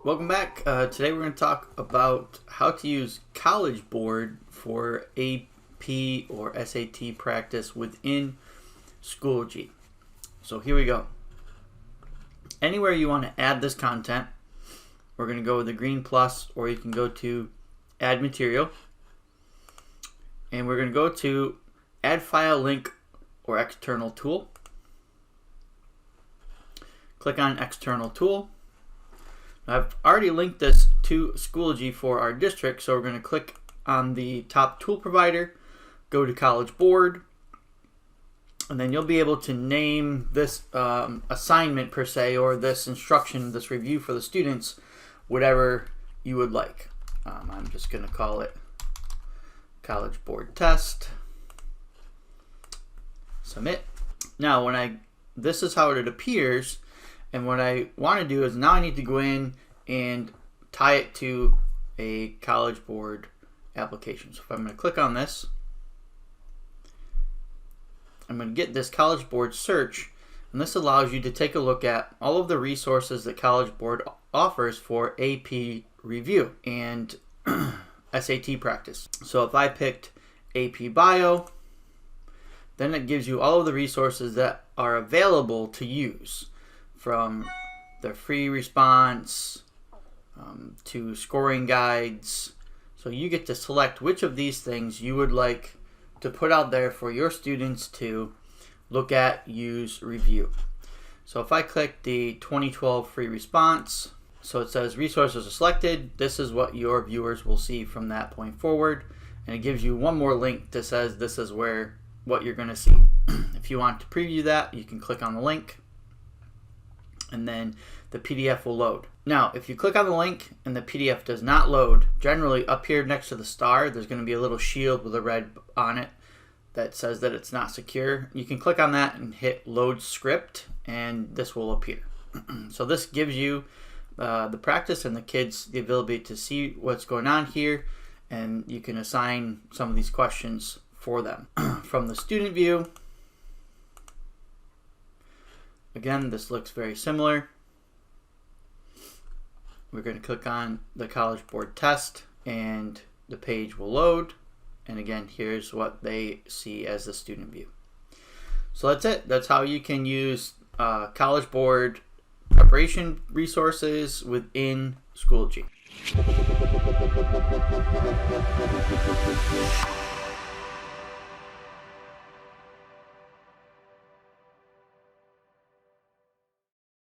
Welcome back. Today we're going to talk about how to use College Board for AP or SAT practice within Schoology. So here we go. Anywhere you want to add this content, we're going to go with the green plus, or you can go to Add Material. And we're going to go to Add File Link or External Tool. Click on External Tool. I've already linked this to Schoology for our district, so we're going to click on the top tool provider, go to College Board, and then you'll be able to name this assignment per se, or this instruction, this review for the students, whatever you would like. I'm just going to call it College Board Test. Submit. Now, this is how it appears. And what I want to do is now I need to go in and tie it to a College Board application. So if I'm going to click on this, I'm going to get this College Board search, and this allows you to take a look at all of the resources that College Board offers for AP review and SAT practice. So if I picked AP Bio, then it gives you all of the resources that are available to use, from the free response to scoring guides. So you get to select which of these things you would like to put out there for your students to look at, use, review. So if I click the 2012 free response, so it says resources are selected. This is what your viewers will see from that point forward. And it gives you one more link that says this is what you're going to see. If you want to preview that, you can click on the link, and then the PDF will load. Now, if you click on the link and the PDF does not load, generally up here next to the star, there's going to be a little shield with a red on it that says that it's not secure. You can click on that and hit load script, and this will appear. So this gives you the practice and the kids the ability to see what's going on here, and you can assign some of these questions for them. From the student view, again, this looks very similar. We're going to click on the College Board test, and the page will load. And again, here's what they see as the student view. So that's it. That's how you can use College Board preparation resources within Schoology.